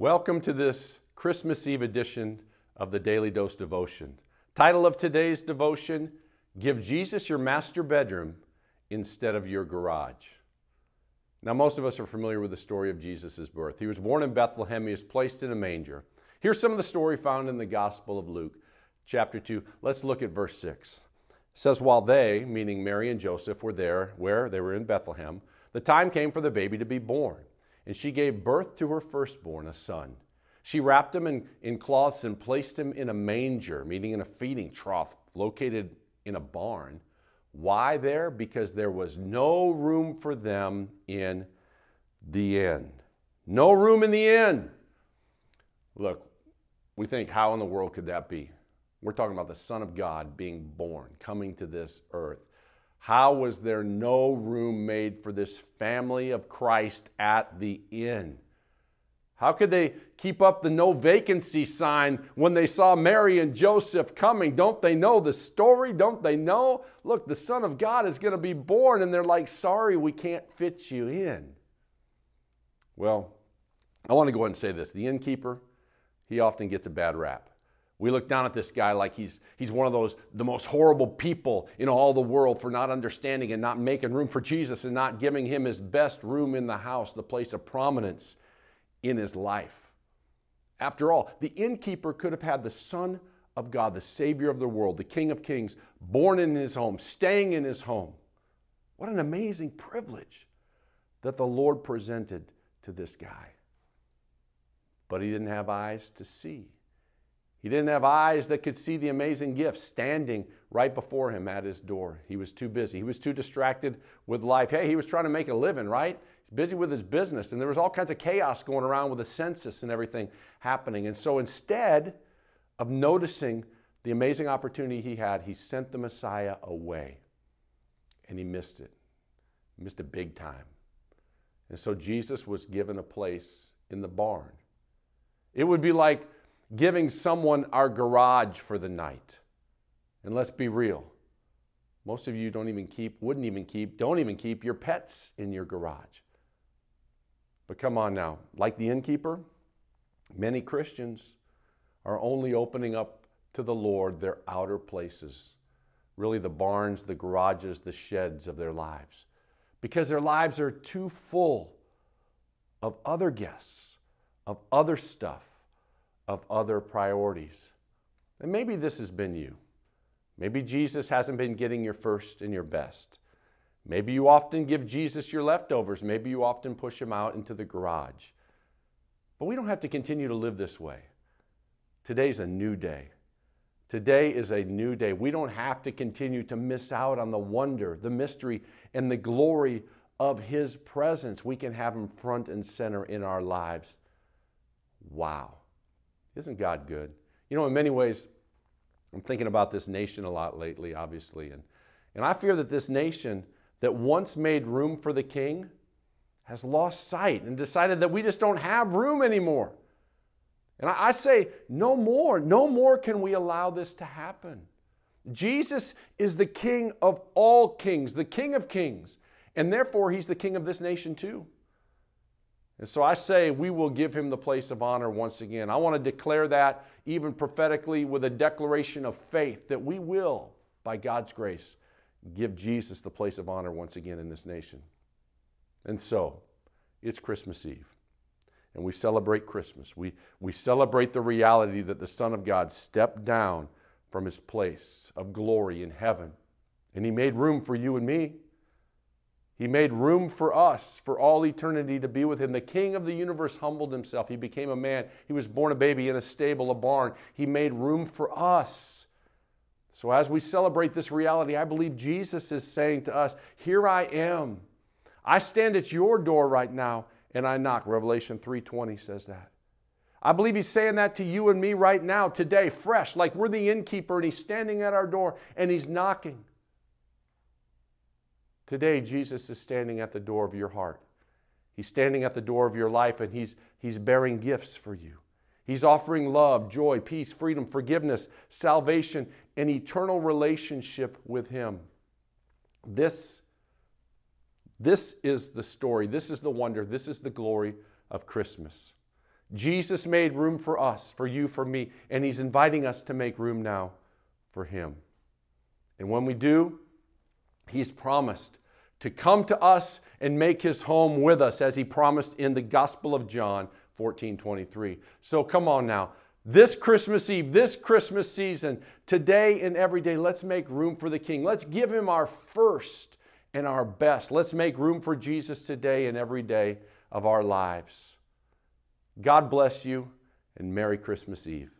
Welcome to this Christmas Eve edition of the Daily Dose Devotion. Title of today's devotion, Give Jesus Your Master Bedroom Instead of Your Garage. Now, most of us are familiar with the story of Jesus' birth. He was born in Bethlehem. He was placed in a manger. Here's some of the story found in the Gospel of Luke, chapter 2. Let's look at verse 6. It says, while they, meaning Mary and Joseph, were there, where they were in Bethlehem, the time came for the baby to be born. And she gave birth to her firstborn, a son. She wrapped him in cloths and placed him in a manger, meaning in a feeding trough located in a barn. Why there? Because there was no room for them in the inn. No room in the inn. Look, we think, how in the world could that be? We're talking about the Son of God being born, coming to this earth. How was there no room made for this family of Christ at the inn? How could they keep up the no vacancy sign when they saw Mary and Joseph coming? Don't they know the story? Don't they know? Look, the Son of God is going to be born, and they're like, sorry, we can't fit you in. Well, I want to go ahead and say this. The innkeeper, he often gets a bad rap. We look down at this guy like he's one of the most horrible people in all the world for not understanding and not making room for Jesus and not giving him his best room in the house, the place of prominence in his life. After all, the innkeeper could have had the Son of God, the Savior of the world, the King of Kings, born in his home, staying in his home. What an amazing privilege that the Lord presented to this guy. But he didn't have eyes to see. He didn't have eyes that could see the amazing gift standing right before him at his door. He was too busy. He was too distracted with life. Hey, he was trying to make a living, right? He's busy with his business. And there was all kinds of chaos going around with the census and everything happening. And so instead of noticing the amazing opportunity he had, he sent the Messiah away. And he missed it. He missed it big time. And so Jesus was given a place in the barn. It would be like giving someone our garage for the night. And let's be real. Most of you don't even keep your pets in your garage. But come on now, like the innkeeper, many Christians are only opening up to the Lord their outer places, really the barns, the garages, the sheds of their lives, because their lives are too full of other guests, of other stuff, of other priorities. And maybe this has been you. Maybe Jesus hasn't been getting your first and your best. Maybe you often give Jesus your leftovers. Maybe you often push him out into the garage. But we don't have to continue to live this way. Today's a new day. Today is a new day. We don't have to continue to miss out on the wonder, the mystery, and the glory of his presence. We can have him front and center in our lives. Wow. Isn't God good? You know, in many ways, I'm thinking about this nation a lot lately, obviously. And I fear that this nation that once made room for the king has lost sight and decided that we just don't have room anymore. And I say, no more can we allow this to happen. Jesus is the King of all kings, the King of kings. And therefore, he's the King of this nation too. And so I say we will give him the place of honor once again. I want to declare that even prophetically with a declaration of faith that we will, by God's grace, give Jesus the place of honor once again in this nation. And so, it's Christmas Eve. And we celebrate Christmas. We celebrate the reality that the Son of God stepped down from his place of glory in heaven. And he made room for you and me. He made room for us for all eternity to be with him. The King of the universe humbled himself. He became a man. He was born a baby in a stable, a barn. He made room for us. So as we celebrate this reality, I believe Jesus is saying to us, here I am. I stand at your door right now and I knock. Revelation 3:20 says that. I believe he's saying that to you and me right now, today, fresh, like we're the innkeeper and he's standing at our door and he's knocking. Today, Jesus is standing at the door of your heart. He's standing at the door of your life and he's bearing gifts for you. He's offering love, joy, peace, freedom, forgiveness, salvation, and eternal relationship with him. This is the story. This is the wonder. This is the glory of Christmas. Jesus made room for us, for you, for me, and He's inviting us to make room now for Him. And when we do, He's promised to come to us and make His home with us, as He promised in the Gospel of John 14:23. So come on now. This Christmas Eve, this Christmas season, today and every day, let's make room for the King. Let's give Him our first and our best. Let's make room for Jesus today and every day of our lives. God bless you, and Merry Christmas Eve.